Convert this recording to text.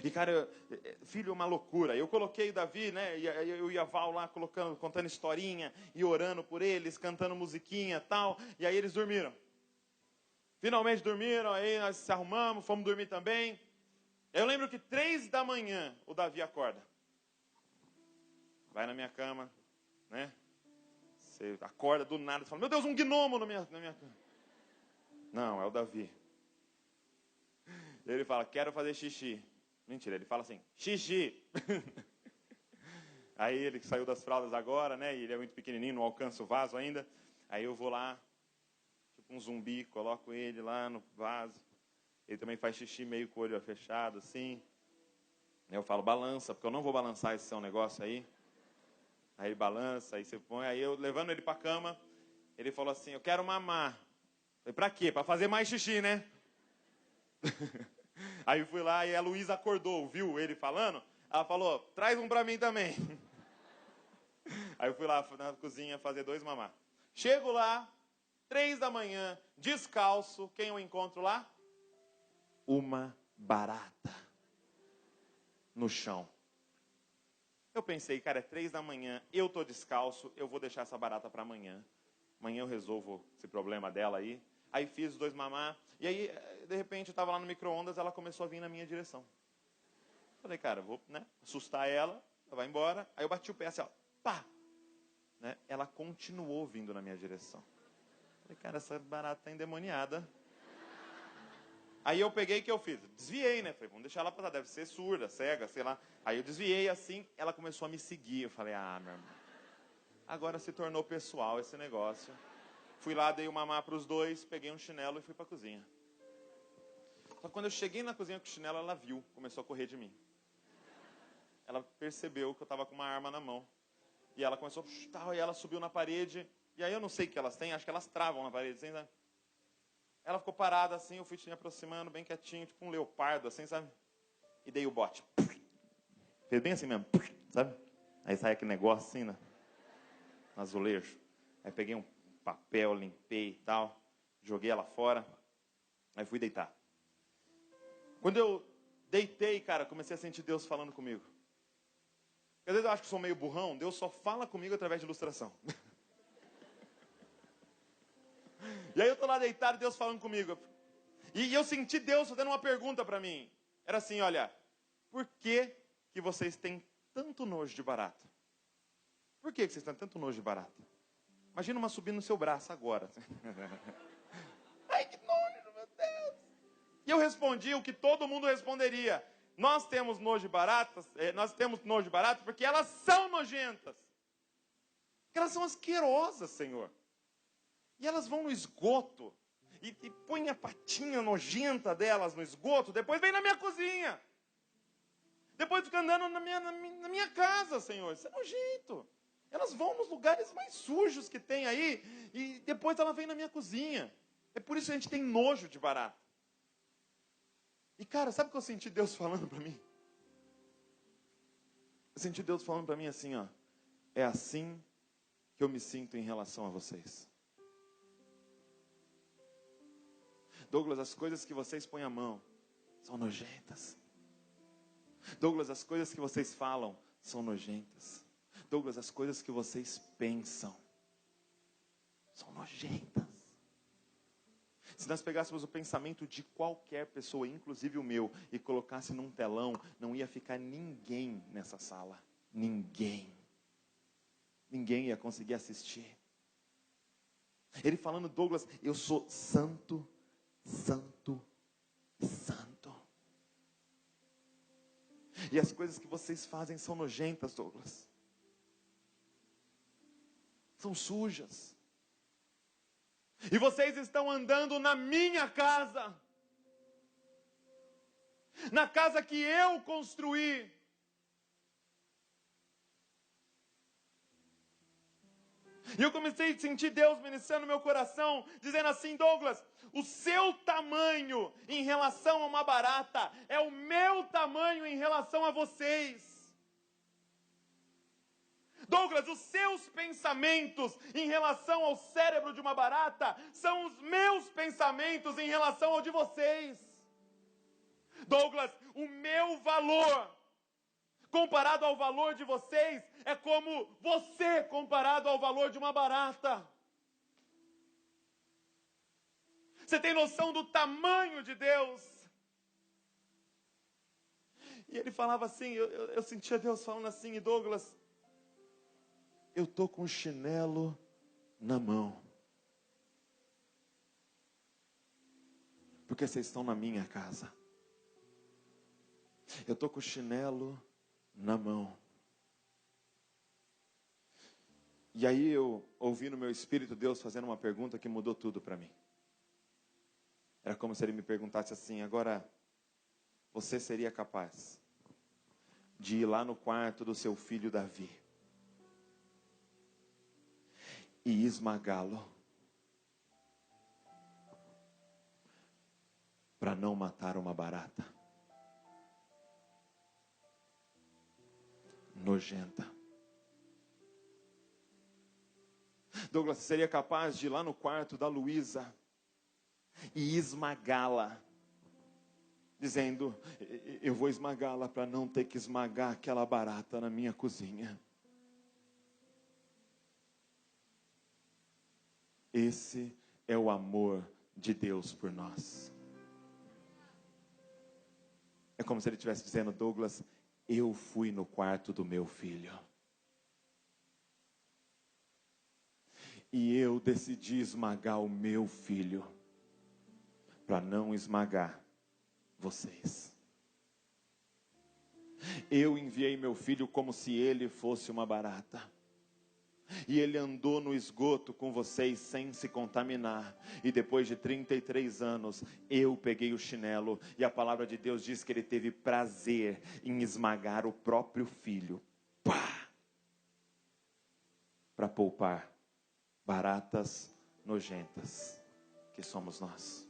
E, cara, filho, uma loucura. Eu coloquei o Davi, né? Eu e a Val lá contando historinha e orando por eles, cantando musiquinha e tal. E aí eles dormiram. Finalmente dormiram, aí nós se arrumamos, fomos dormir também. Eu lembro que 3 da manhã o Davi acorda. Vai na minha cama, né? Você acorda do nada e fala, meu Deus, um gnomo na minha cama. Não, é o Davi. Ele fala, quero fazer xixi. Mentira, ele fala assim, xixi. Aí ele saiu das fraldas agora, né? E ele é muito pequenininho, não alcança o vaso ainda. Aí eu vou lá, tipo um zumbi, coloco ele lá no vaso. Ele também faz xixi meio com o olho fechado, assim. Eu falo, balança, porque eu não vou balançar esse seu negócio aí. Aí ele balança, aí você põe. Aí eu levando ele pra cama, ele falou assim, eu quero mamar. Falei, pra quê? Pra fazer mais xixi, né? Aí eu fui lá e a Luísa acordou, viu ele falando? Ela falou, traz um pra mim também. Aí eu fui lá na cozinha fazer 2 mamar. Chego lá, 3 da manhã, descalço. Quem eu encontro lá? Uma barata no chão. Eu pensei, cara, é 3 da manhã, eu tô descalço, eu vou deixar essa barata para amanhã. Amanhã eu resolvo esse problema dela aí. Aí fiz os 2 mamar. E aí, de repente, eu estava lá no micro-ondas, ela começou a vir na minha direção. Falei, cara, vou, né, assustar ela, ela vai embora. Aí eu bati o pé assim, ó, pá! Né? Ela continuou vindo na minha direção. Falei, cara, essa barata tá endemoniada. Aí eu peguei, o que eu fiz? Desviei, né? Falei, vamos deixar ela passar, deve ser surda, cega, sei lá. Aí eu desviei assim, ela começou a me seguir. Eu falei, meu irmão, agora se tornou pessoal esse negócio. Fui lá, dei uma mamar para os 2, peguei um chinelo e fui para a cozinha. Só que quando eu cheguei na cozinha com o chinelo, ela viu, começou a correr de mim. Ela percebeu que eu estava com uma arma na mão. E ela começou a chutar, e ela subiu na parede. E aí eu não sei o que elas têm, acho que elas travam na parede, assim, sabe? Ela ficou parada assim, eu fui me aproximando, bem quietinho, tipo um leopardo, assim, sabe? E dei o bote. Fez bem assim mesmo, sabe? Aí sai aquele negócio assim, né? No azulejo. Aí peguei um papel, limpei e tal, joguei ela fora, aí fui deitar. Quando eu deitei, cara, comecei a sentir Deus falando comigo. Às vezes eu acho que sou meio burrão, Deus só fala comigo através de ilustração. E aí eu tô lá deitado, Deus falando comigo. E eu senti Deus fazendo uma pergunta para mim. Era assim, olha, por que vocês têm tanto nojo de barata? Por que vocês têm tanto nojo de barata? Imagina uma subindo no seu braço agora. Ai, que nojo, meu Deus. E eu respondi o que todo mundo responderia. Nós temos nojo de baratas, porque elas são nojentas. Porque elas são asquerosas, Senhor. E elas vão no esgoto e põem a patinha nojenta delas no esgoto, depois vem na minha cozinha. Depois fica andando na minha casa, Senhor. Isso é nojento. Elas vão nos lugares mais sujos que tem aí e depois ela vem na minha cozinha. É por isso que a gente tem nojo de barata. E cara, sabe o que eu senti Deus falando para mim? Eu senti Deus falando para mim assim, ó. É assim que eu me sinto em relação a vocês. Douglas, as coisas que vocês põem a mão são nojentas. Douglas, as coisas que vocês falam são nojentas. Douglas, as coisas que vocês pensam são nojentas. Se nós pegássemos o pensamento de qualquer pessoa, inclusive o meu, e colocasse num telão, não ia ficar ninguém nessa sala. Ninguém. Ninguém ia conseguir assistir. Ele falando, Douglas, eu sou santo, santo, santo. E as coisas que vocês fazem são nojentas, Douglas. São sujas. E vocês estão andando na minha casa. Na casa que eu construí. E eu comecei a sentir Deus ministrando no meu coração, dizendo assim, Douglas, o seu tamanho em relação a uma barata é o meu tamanho em relação a vocês. Douglas, os seus pensamentos em relação ao cérebro de uma barata são os meus pensamentos em relação ao de vocês. Douglas, o meu valor comparado ao valor de vocês é como você comparado ao valor de uma barata. Você tem noção do tamanho de Deus? E ele falava assim, eu sentia Deus falando assim, e Douglas, eu estou com o chinelo na mão. Porque vocês estão na minha casa. Eu estou com o chinelo na mão. E aí eu ouvi no meu espírito Deus fazendo uma pergunta que mudou tudo para mim. Era como se ele me perguntasse assim, agora, você seria capaz de ir lá no quarto do seu filho Davi e esmagá-lo para não matar uma barata nojenta? Douglas, você seria capaz de ir lá no quarto da Luísa e esmagá-la, dizendo, eu vou esmagá-la para não ter que esmagar aquela barata na minha cozinha? Esse é o amor de Deus por nós. É como se ele estivesse dizendo, Douglas, eu fui no quarto do meu filho. E eu decidi esmagar o meu filho para não esmagar vocês. Eu enviei meu filho como se ele fosse uma barata. E ele andou no esgoto com vocês sem se contaminar. E depois de 33 anos, eu peguei o chinelo. E a palavra de Deus diz que ele teve prazer em esmagar o próprio filho. Pá! Para poupar baratas nojentas que somos nós.